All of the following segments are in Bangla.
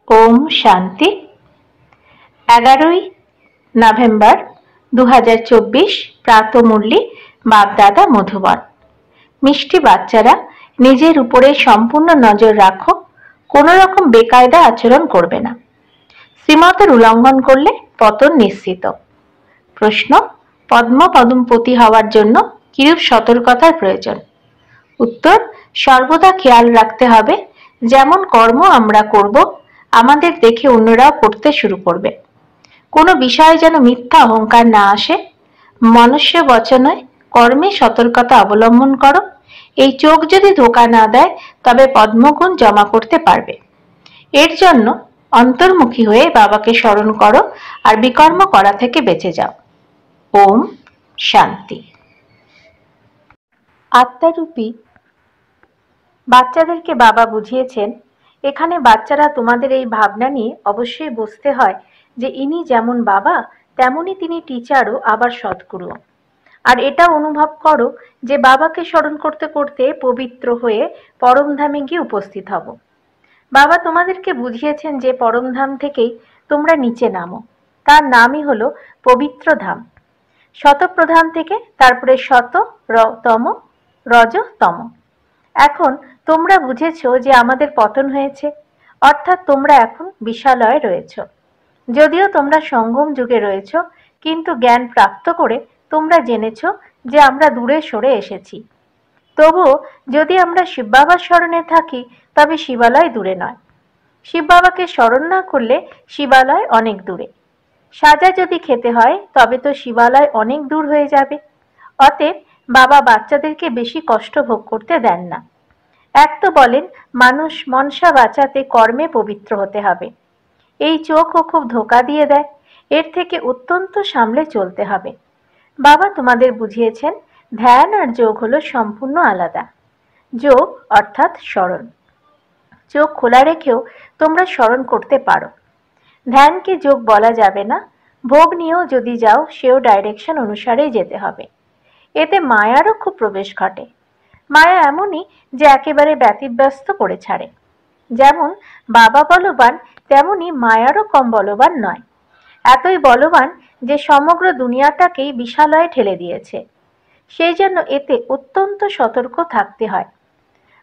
ওম শান্তি। 11ই নভেম্বর 2024 প্রাতঃমুরলি বাগদাদা মধুবন। মিষ্টি বাচ্চারা, নিজের উপরে সম্পূর্ণ নজর রাখো, কোনো রকম বেকায়দা আচরণ করবে না। শ্রীমতের উল্লঙ্ঘন করলে পতন নিশ্চিত। প্রশ্ন: পদ্ম পদমপতি হওয়ার জন্য কিরূপ সতর্কতার প্রয়োজন? উত্তর: সর্বদা খেয়াল রাখতে হবে যেমন কর্ম আমরা করব আমাদের দেখে অন্যরাও করতে শুরু করবে। কোনো বিষয়ে যেন মিথ্যা অহংকার না আসে। মনুষ্য বচনে কর্মে সতর্কতা অবলম্বন করো। এই চোখ যদি ধোঁকা না দেয় তবে পদ্মগুণ জমা করতে পারবে। এর জন্য অন্তর্মুখী হয়ে বাবাকে স্মরণ করো আর বিকর্ম করা থেকে বেঁচে যাও। ওম শান্তি। আত্মারূপী বাচ্চাদেরকে বাবা বুঝিয়েছেন, এখানে বাচ্চারা তোমাদের এই ভাবনা নিয়ে অবশ্যই বুঝতে হয় যে ইনি যেমন বাবা তেমনি তিনি টিচারও, আবার সদ্গুরুও। আর এটা অনুভব করো যে বাবাকে স্মরণ করতে করতে পবিত্র হয়ে পরমধামে গিয়ে উপস্থিত হব। বাবা তোমাদেরকে বুঝিয়েছেন যে পরমধাম থেকেই তোমরা নিচে নামো, তার নামই হলো পবিত্র ধাম। শতপ্রধান থেকে তারপরে শত, তম, রজ, তম। এখন তোমরা বুঝেছো যে আমাদের পতন হয়েছে, অর্থাৎ তোমরা এখন বিশালয়ে রয়েছ। যদিও তোমরা সঙ্গম যুগে রয়েছ, কিন্তু জ্ঞান প্রাপ্ত করে তোমরা জেনেছো যে আমরা দূরে সরে এসেছি। তবুও যদি আমরা শিব বাবার স্মরণে থাকি তবে শিবালয় দূরে নয়। শিব বাবাকে স্মরণ না করলে শিবালয় অনেক দূরে। সাজা যদি খেতে হয় তবে তো শিবালয় অনেক দূর হয়ে যাবে। অতএব বাবা বাচ্চাদেরকে বেশি কষ্ট ভোগ করতে দেন না। এক তো বলেন মানুষ মনসা বাঁচাতে কর্মে পবিত্র হতে হবে। এই চোখও খুব ধোঁকা দিয়ে দেয়, এর থেকে অত্যন্ত সামলে চলতে হবে। বাবা তোমাদের বুঝিয়েছেন ধ্যান আর যোগ হলো সম্পূর্ণ আলাদা। যোগ অর্থাৎ স্মরণ। চোখ খোলা রেখেও তোমরা স্মরণ করতে পারো। ধ্যানকে যোগ বলা যাবে না। ভোগ নিয়েও যদি যাও সেও ডাইরেকশন অনুসারেই যেতে হবে। এতে মায়ারও খুব প্রবেশ ঘটে। মায়া এমনই যে একেবারে ব্যতিব্যস্ত করে ছাড়ে। যেমন বাবা বলবান তেমনি মায়ারও কম বলবান নয়। এতই বলবান যে সমগ্র দুনিয়াটাকেই বিশালয়ে ঠেলে দিয়েছে। সেই জন্য এতে অত্যন্ত সতর্ক থাকতে হয়।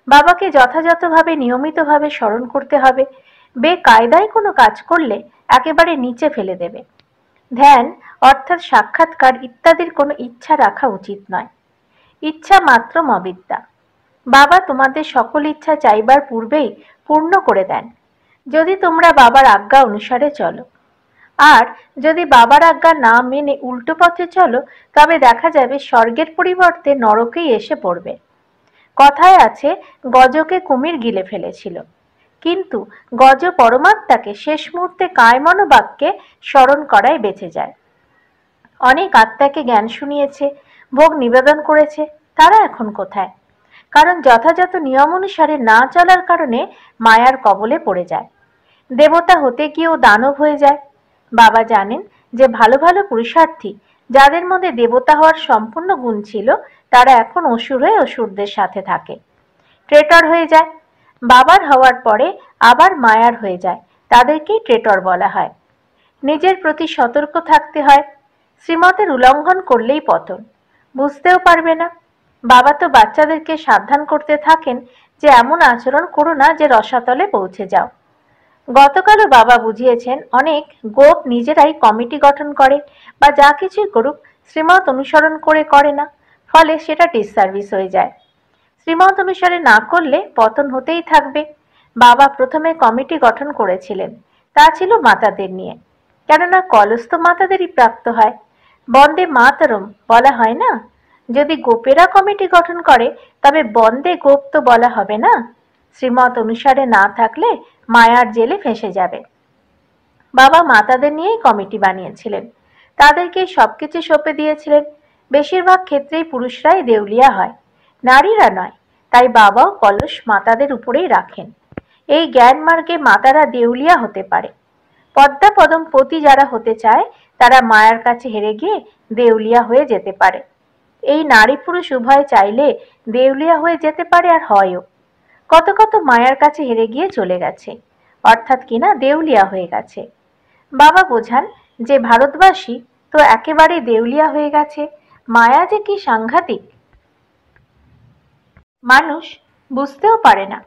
বাবাকে যথাযথভাবে নিয়মিতভাবে স্মরণ করতে হবে। বেকায়দায় কোনো কাজ করলে একেবারে নিচে ফেলে দেবে। ধ্যান অর্থাৎ সাক্ষাৎকার ইত্যাদির কোনো ইচ্ছা রাখা উচিত নয়। ইচ্ছা মাত্র অবিদ্যা। বাবা তোমাদের সকল ইচ্ছা চাইবার পূর্বেই পূর্ণ করে দেন, যদি তোমরা বাবার আজ্ঞা অনুসারে চলো। আর যদি বাবার আজ্ঞা না মেনে উল্টো পথে চলো তবে দেখা যাবে স্বর্গের পরিবর্তে নরকেই এসে পড়বে। কথায় আছে গজকে কুমির গিলে ফেলেছিল, কিন্তু গজ পরমাত্মাকে শেষ মুহূর্তে কায়মনোবাক্যে স্মরণ করায় বেঁচে যায়। অনেক আত্মাকে জ্ঞান শুনিয়েছে, ভোগ নিবেদন করেছে, তারা এখন কোথায়? কারণ যথাযথ নিয়ম অনুসারে না চলার কারণে মায়ার কবলে পড়ে যায়। দেবতা হতে গিয়েও দানব হয়ে যায়। বাবা জানেন যে ভালো ভালো পুরুষার্থী যাদের মধ্যে দেবতা হওয়ার সম্পূর্ণ গুণ ছিল তারা এখন অসুর হয়ে অসুরদের সাথে থাকে, ট্রেটর হয়ে যায়। বাবার হওয়ার পরে আবার মায়ার হয়ে যায়, তাদেরকেই ট্রেটর বলা হয়। নিজের প্রতি সতর্ক থাকতে হয়। শ্রীমতের উল্লঙ্ঘন করলেই পতন, বুঝতেও পারবে না। বাবা তো বাচ্চাদেরকে সাবধান করতে থাকেন যে এমন আচরণ করো না যে রসাতলে পৌঁছে যাও। গতকালও বাবা বুঝিয়েছেন অনেক গোপ নিজেরাই কমিটি গঠন করে বা যা কিছুই করুক শ্রীমত অনুসরণ করে না, ফলে সেটা ডিসসার্ভিস হয়ে যায়। শ্রীমত অনুসারে না করলে পতন হতেই থাকবে। বাবা প্রথমে কমিটি গঠন করেছিলেন, তা ছিল মাতাদের নিয়ে, কেননা কলস তো মাতাদেরই প্রাপ্ত হয়। বন্দে মাতরম বলা হয় না? যদি গোপেরা কমিটি গঠন করে তবে বন্দে গোপ তো বলা হবে না। শ্রীমত অনুসারে না থাকলে মায়ার জেলে ফেঁসে যাবে। বাবা মাতাদের নিয়েই কমিটি বানিয়েছিলেন, তাদেরকে সবকিছু সঁপে দিয়েছিলেন। বেশিরভাগ ক্ষেত্রেই পুরুষরাই দেউলিয়া হয়, নারীরা নয়। তাই বাবাও কলস মাতাদের উপরেই রাখেন। এই জ্ঞান মার্গে মাতারা দেউলিয়া হতে পারে। পদ্মা পদমপতি যারা হতে চায় তারা মায়ার কাছে হেরে গিয়ে দেউলিয়া হয়ে যেতে পারে। এই নারী পুরুষ উভয় চাইলে দেউলিয়া হয়ে যেতে পারে, আর হয়ও। কত কত মায়ার কাছে হেরে গিয়ে চলে গেছে। অর্থাৎ কিনা দেউলিয়া হয়ে গেছে। বাবা বোঝান যে ভারতবাসী তো একেবারে দেউলিয়া হয়ে গেছে, মায়া যে কি সাংঘাতিক মানুষ বুঝতেও পারে না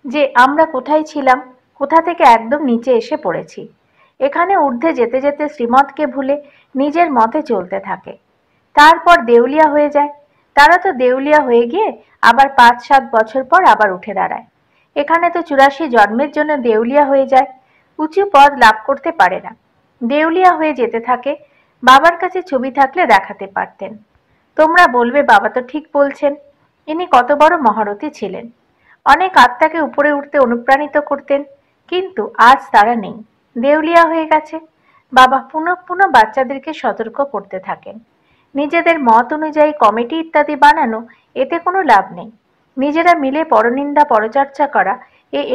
যে আমরা কোথায় ছিলাম, কোথা থেকে একদম নিচে এসে পড়েছি। এখানে ঊর্ধ্বে যেতে যেতে শ্রীমতকে ভুলে নিজের মতে চলতে থাকে, তারপর দেউলিয়া হয়ে যায়। তারা তো দেউলিয়া হয়ে গিয়ে আবার ৫-৭ বছর পর আবার উঠে দাঁড়ায়। এখানে তো ৮৪ জন্মের জন্য দেউলিয়া হয়ে যায়, উঁচু পদ লাভ করতে পারে না, দেউলিয়া হয়ে যেতে থাকে। বাবার কাছে ছবি থাকলে দেখাতে পারতেন। তোমরা বলবে বাবা তো ঠিক বলছেন, ইনি কত বড় মহারথী ছিলেন, অনেক আত্মাকে উপরে উঠতে অনুপ্রাণিত করতেন, কিন্তু আজ তারা নেই, দেউলিয়া হয়ে গেছে। বাবা পুনঃ পুনঃ বাচ্চাদেরকে সতর্ক করতে থাকেন, নিজেদের মত অনুযায়ী কমিটি ইত্যাদি বানানো, এতে কোনো লাভ নেই। নিজেরা মিলে পরনিন্দা পরচর্চা করা,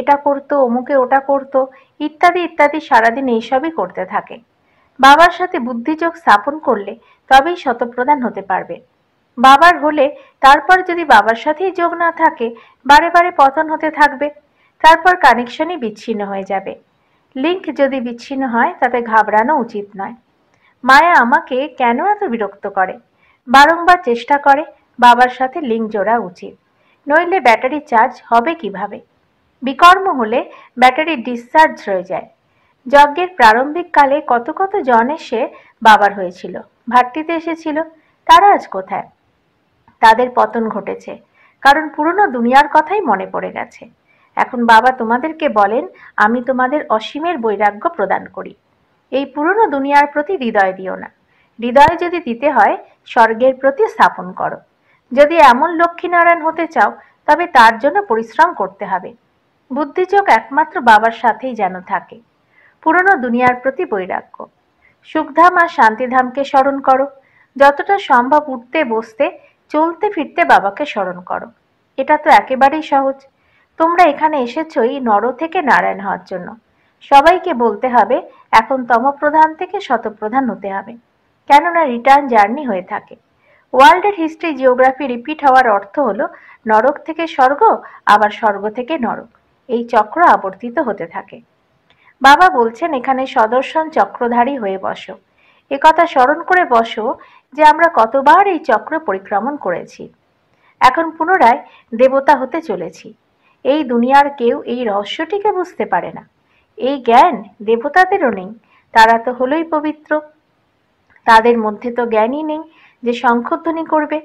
এটা করতো, অমুকে ওটা করতো, ইত্যাদি ইত্যাদি সারাদিন এইসবই করতে থাকে। বাবার সাথে বুদ্ধিযোগ স্থাপন করলে তবেই শতপ্রধান হতে পারবে। বাবার হলে তারপর যদি বাবার সাথেই যোগ না থাকে, বারে বারে পতন হতে থাকবে, তারপর কানেকশনই বিচ্ছিন্ন হয়ে যাবে। লিঙ্ক যদি বিচ্ছিন্ন হয় তাতে ঘাবড়ানো উচিত নয়। মায়া আমাকে কেন এত বিরক্ত করে? বারংবার চেষ্টা করে বাবার সাথে লিঙ্ক জোড়া উচিত, নইলে ব্যাটারি চার্জ হবে কিভাবে? বিকর্ম হলে ব্যাটারি ডিসচার্জ হয়ে যায়। যজ্ঞের প্রারম্ভিক কালে কত কত জন এসে বাবার হয়েছিল, ভাট্টিতে এসেছিল, তারা আজ কোথায়? তাদের পতন ঘটেছে, কারণ পুরনো দুনিয়ার কথাই মনে পড়ে গেছে। এখন বাবা তোমাদেরকে বলেন, আমি তোমাদের অসীমের বৈরাগ্য প্রদান করি। এই পুরনো দুনিয়ার প্রতি হৃদয় দিও না, হৃদয় যদি দিতে হয় স্বর্গের প্রতি স্থাপন করো। যদি এমন লক্ষ্মীনারায়ণ হতে চাও তবে তার জন্য পরিশ্রম করতে হবে। বুদ্ধিযোগ একমাত্র বাবার সাথেই যেন থাকে। পুরনো দুনিয়ার প্রতি বৈরাগ্য। সুখধাম আর শান্তিধামকে স্মরণ করো। যতটা সম্ভব উঠতে বসতে চলতে ফিরতে বাবাকে স্মরণ করো। এটা তো একেবারেই সহজ। তোমরা এখানে এসেছো এই নর থেকে নারায়ণ হওয়ার জন্য। সবাইকে বলতে হবে এখন তমপ্রধান থেকে শতপ্রধান হতে হবে, কেননা রিটার্ন জার্নি হয়ে থাকে। ওয়ার্ল্ডের হিস্ট্রি জিওগ্রাফি রিপিট হওয়ার অর্থ হলো নরক থেকে স্বর্গ, আবার স্বর্গ থেকে নরক, এই চক্র আবর্তিত হতে থাকে। বাবা বলছেন এখানে সদর্শন চক্রধারী হয়ে বসো। একথা স্মরণ করে বসো যে আমরা কতবার এই চক্র পরিক্রমণ করেছি। এখন পুনরায় দেবতা হতে চলেছি। এই দুনিয়ার কেউ এই রহস্যটিকে বুঝতে পারে না। এই জ্ঞান দেবতাদেরও নেই, তারা তো হলোই পবিত্র। তাদের মধ্যে তো জ্ঞানই নেই যে শঙ্খধ্বনি করবে।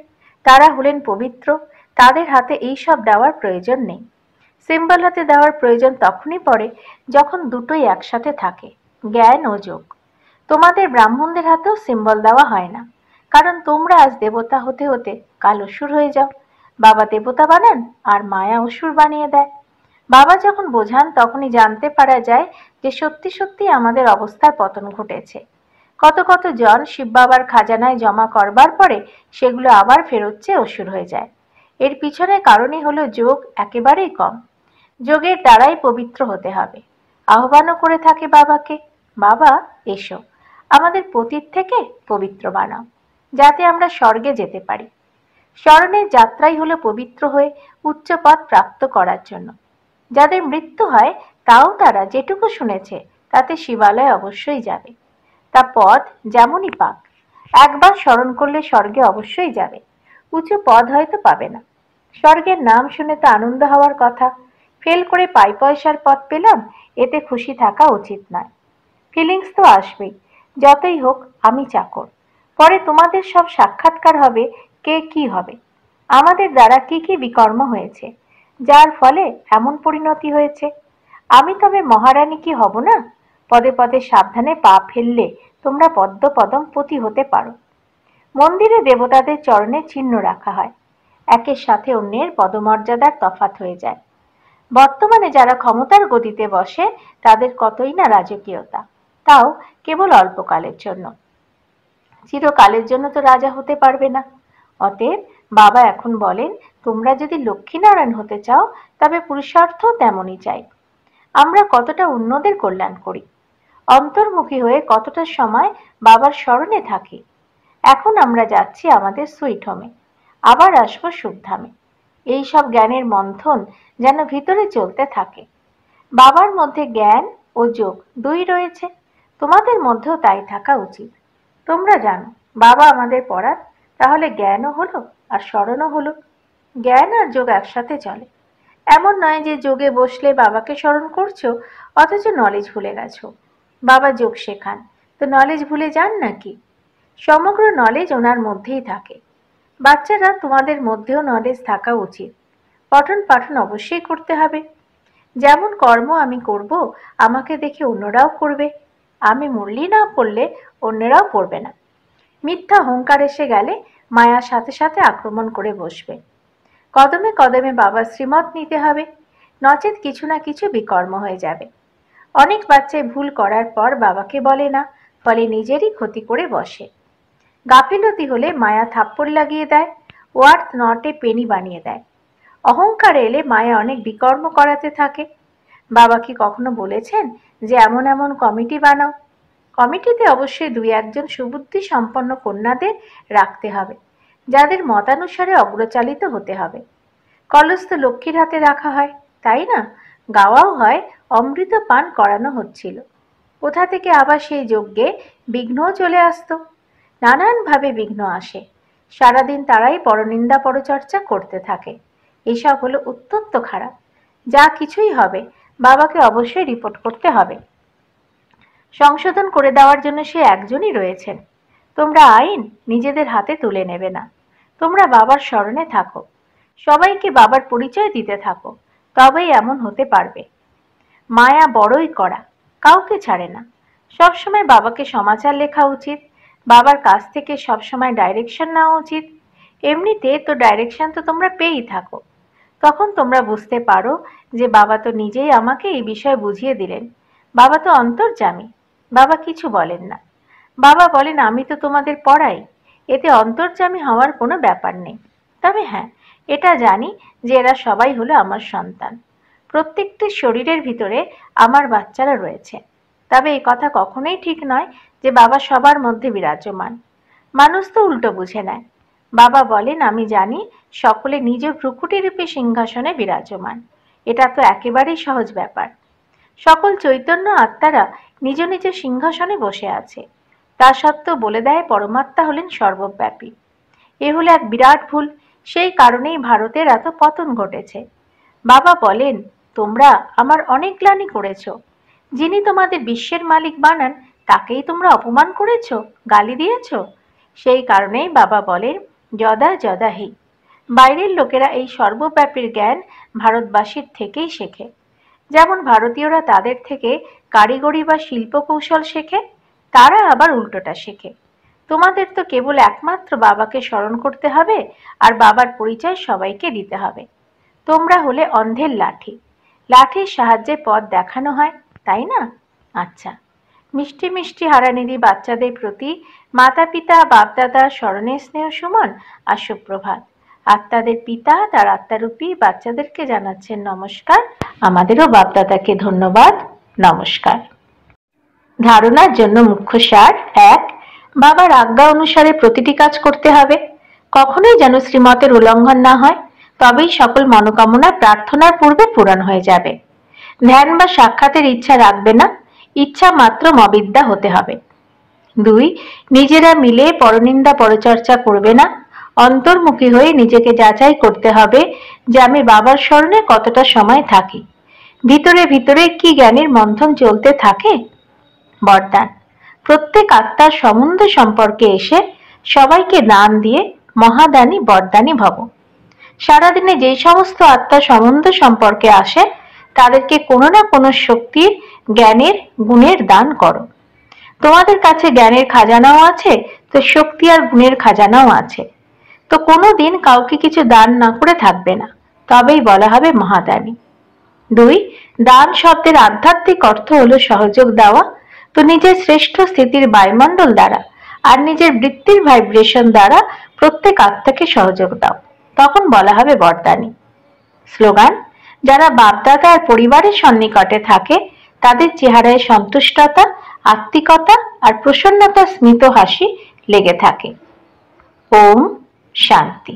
তারা হলেন পবিত্র, তাদের হাতে এই সব দেওয়ার প্রয়োজন নেই। সিম্বল হাতে দেওয়ার প্রয়োজন তখনই পড়ে যখন দুটোই একসাথে থাকে, জ্ঞান ও যোগ। তোমাদের ব্রাহ্মণদের হাতেও সিম্বল দেওয়া হয় না, কারণ তোমরা আজ দেবতা হতে হতে কাল অসুর হয়ে যাও। বাবা দেবতা বানান আর মায়া অসুর বানিয়ে দেয়। বাবা যখন বোঝান তখনই জানতে পারা যায় যে সত্যি সত্যি আমাদের অবস্থার পতন ঘটেছে। কত কত জন শিব বাবার খাজানায় জমা করবার পরে সেগুলো আবার ফেরত চেয়ে অসুর হয়ে যায়। এর পিছনে কারণই হলো যোগ একেবারেই কম। যোগের দ্বারাই পবিত্র হতে হবে। আহ্বানও করে থাকে বাবাকে, বাবা এসো, আমাদের পতিত থেকে পবিত্র বানাও, যাতে আমরা স্বর্গে যেতে পারি। স্মরণের যাত্রাই হলো পবিত্র হয়ে উচ্চ পদ প্রাপ্ত করার জন্য। যাদের মৃত্যু হয় তাও তারা যেটুকু শুনেছে তাতে শিবালয় অবশ্যই যাবে। তা পদ যেমনই পাক, একবার স্মরণ করলে স্বর্গে অবশ্যই যাবে। উঁচু পদ হয়তো পাবে না, স্বর্গের নাম শুনে তো আনন্দ হওয়ার কথা। ফেল করে পাই পয়সার পথ পেলাম, এতে খুশি থাকা উচিত নয়। ফিলিংস তো আসবেই, যতই হোক আমি চাকর। পরে তোমাদের সব সাক্ষাৎকার হবে কে কি হবে, আমাদের দ্বারা কি কি বিকর্ম হয়েছে, যার ফলে এমন পরিণতি হয়েছে। আমি তবে মহারানী কি হব না? পদে পদে সাবধানে পা ফেললে তোমরা পদ্ম পদম পতি হতে পারো। মন্দিরে দেবতাদের চরণে চিহ্ন রাখা হয়, একের সাথে অন্যের পদমর্যাদার তফাৎ হয়ে যায়। বর্তমানে যারা ক্ষমতার গদিতে বসে তাদের কতই না রাজকীয়তা, তাও কেবল অল্পকালের জন্য। চিরকালের জন্য তো রাজা হতে পারবে না। অতএব বাবা এখন বলেন, তোমরা যদি লক্ষ্মীনারায়ণ হতে চাও তবে পুরুষার্থ তেমনই চাই। আমরা কতটা অন্যদের কল্যাণ করি, অন্তর্মুখী হয়ে কতটা সময় বাবার স্মরণে থাকি। এখন আমরা যাচ্ছি আমাদের সুইট হোমে, আবার আসবো সুখধামে। এই সব জ্ঞানের মন্থন যেন ভিতরে চলতে থাকে। বাবার মধ্যে জ্ঞান ও যোগ দুই রয়েছে, তোমাদের মধ্যেও তাই থাকা উচিত। তোমরা জানো বাবা আমাদের পড়ান, তাহলে জ্ঞানও হলো আর স্মরণও হলো। জ্ঞান আর যোগ একসাথে চলে। এমন নয় যে যোগে বসলে বাবাকে স্মরণ করছো অথচ নলেজ ভুলে গেছো। বাবা যোগ শেখান, তো নলেজ ভুলে যান নাকি? সমগ্র নলেজ ওনার মধ্যেই থাকে। বাচ্চারা, তোমাদের মধ্যেও নলেজ থাকা উচিত। পঠন পাঠন অবশ্যই করতে হবে। যেমন কর্ম আমি করব, আমাকে দেখে অন্যরাও করবে। আমি মুরলি না পড়লে অন্যরাও পড়বে না। মিথ্যা অহংকার এসে গেলে মায়া সাথে সাথে আক্রমণ করে বসবে। কদমে কদমে বাবার শ্রীমত নিতে হবে, নচেত কিছু না কিছু বিকর্ম হয়ে যাবে। অনেক বাচ্চাই ভুল করার পর বাবাকে বলে না, ফলে নিজেরই ক্ষতি করে বসে। গাফিলতি হলে মায়া থাপ্পড় লাগিয়ে দেয়, ওয়ার্থ নটে পেনি বানিয়ে দেয়। অহংকার এলে মায়া অনেক বিকর্ম করাতে থাকে। বাবা কি কখনো বলেছেন যে এমন এমন কমিটি বানাও? কমিটিতে অবশ্যই দুই একজন সুবুদ্ধি সম্পন্ন কন্যাদের রাখতে হবে, যাদের মতানুসারে অগ্রচালিত হতে হবে। কলস তো লক্ষ্মীর হাতে রাখা হয়, তাই না? গাওয়াও হয় অমৃত পান করানো হচ্ছিল। কোথা থেকে আবার সেই যজ্ঞে বিঘ্নও চলে আসতো। নানানভাবে বিঘ্ন আসে। সারাদিন তারাই পরনিন্দা পরচর্চা করতে থাকে। এসব হলো অত্যন্ত খারাপ। যা কিছুই হবে বাবাকে অবশ্যই রিপোর্ট করতে হবে। সংশোধন করে দেওয়ার জন্য সে একজনই রয়েছেন। তোমরা আইন নিজেদের হাতে তুলে নেবে না। তোমরা বাবার স্মরণে থাকো, সবাইকে বাবার পরিচয় দিতে থাকো, তবেই এমন হতে পারবে। মায়া বড়ই কড়া, কাউকে ছাড়ে না। সবসময় বাবাকে সমাচার লেখা উচিত, বাবার কাছ থেকে সবসময় ডাইরেকশন নেওয়া উচিত। এমনিতে তো ডাইরেকশন তো তোমরা পেয়েই থাকো। তখন তোমরা বুঝতে পারো যে বাবা তো নিজেই আমাকে এই বিষয়ে বুঝিয়ে দিলেন। বাবা তো অন্তর্যামী, বাবা কিছু বলেন না। বাবা বলেন আমি তো তোমাদের পড়াই, এতে অন্তর্যামী হওয়ার কোনো ব্যাপার নেই। তবে হ্যাঁ, এটা জানি যে এরা সবাই হলো আমার সন্তান। প্রত্যেকটি শরীরের ভিতরে আমার বাচ্চারা রয়েছে। তবে এই কথা কখনোই ঠিক নয় যে বাবা সবার মধ্যে বিরাজমান। মানুষ তো উল্টো বুঝে নেয়। বাবা বলেন আমি জানি সকলে নিজ ভ্রুকুটিরূপে সিংহাসনে বিরাজমান। এটা তো একেবারেই সহজ ব্যাপার। সকল চৈতন্য আত্মারা নিজ নিজ সিংহাসনে বসে আছে। তা সত্ত্বেও বলে দেয় পরমাত্মা হলেন সর্বব্যাপী। এ হলো এক বিরাট ভুল। সেই কারণেই ভারতের এত পতন ঘটেছে। বাবা বলেন তোমরা আমার অনেক গ্লানি করেছ। যিনি তোমাদের বিশ্বের মালিক বানান তাকেই তোমরা অপমান করেছ, গালি দিয়েছ। সেই কারণেই বাবা বলেন যদা যদা হি। বাইরের লোকেরা এই সর্বব্যাপীর জ্ঞান ভারতবাসীর থেকেই শেখে। যেমন ভারতীয়রা তাদের থেকে কারিগরি বা শিল্প কৌশল শেখে, তারা আবার উল্টোটা শেখে। তোমাদের তো কেবল একমাত্র বাবাকে স্মরণ করতে হবে আর বাবার পরিচয় সবাইকে দিতে হবে। তোমরা হলে অন্ধের লাঠি, লাঠির সাহায্যে পথ দেখানো হয়, তাই না? আচ্ছা, মিষ্টি মিষ্টি হারানিধি বাচ্চাদের প্রতি মাতা পিতা বাপদাদা স্মরণের স্নেহ সুমন আর সুপ্রভাত। আত্মাদের পিতা তার আত্মারূপী বাচ্চাদেরকে জানাচ্ছেন নমস্কার। আমাদেরও বাপদাদাকে ধন্যবাদ। নমস্কার। ধারণার জন্য মুখ্য সার: 1. বাবার আজ্ঞা অনুসারে প্রতিটি কাজ করতে হবে। কখনোই যেন শ্রীমতের উল্লঙ্ঘন না হয়, তবেই সকল মনোকামনা প্রার্থনার পূর্বে পূরণ হয়ে যাবে। ধ্যান বা সাক্ষাতের ইচ্ছা রাখবে না, ইচ্ছা মাত্র মবিদ্যা হতে হবে। 2. নিজেরা মিলে পরনিন্দা পরচর্চা করবে না, অন্তর্মুখী হয়ে নিজেকে যাচাই করতে হবে যে আমি বাবার স্মরণে কতটা সময় থাকি, ভিতরে ভিতরে কি জ্ঞানের মন্থন চলতে থাকে। বরদান: প্রত্যেক আত্মার সম্বন্ধ সম্পর্কে এসে সবাইকে দান দিয়ে মহাদানী বরদানী ভব। সারাদিনে যে সমস্ত আত্মা সম্বন্ধ সম্পর্কে আসে তাদেরকে কোনো না কোনো শক্তির, জ্ঞানের, গুণের দান করো। তোমাদের কাছে জ্ঞানের খাজানাও আছে, তো শক্তি আর গুণের খাজানাও আছে। তো কোনো দিন কাউকে কিছু দান না করে থাকবে না, তবেই বলা হবে মহাদানী। 2. দান শব্দের আধ্যাত্মিক অর্থ হলো সহযোগ দেওয়া। তো নিজের শ্রেষ্ঠ স্থিতির বায়ুমণ্ডল দ্বারা আর নিজের বৃত্তির ভাইব্রেশন দ্বারা প্রত্যেক আত্মাকে সহযোগ দাও, তখন বলা হবে বরদানী। স্লোগান: যারা বাপদাদা আর পরিবারের সন্নিকটে থাকে তাদের চেহারায় সন্তুষ্টতা, আত্মিকতা আর প্রসন্নতা স্মিত হাসি লেগে থাকে। ওম শান্তি।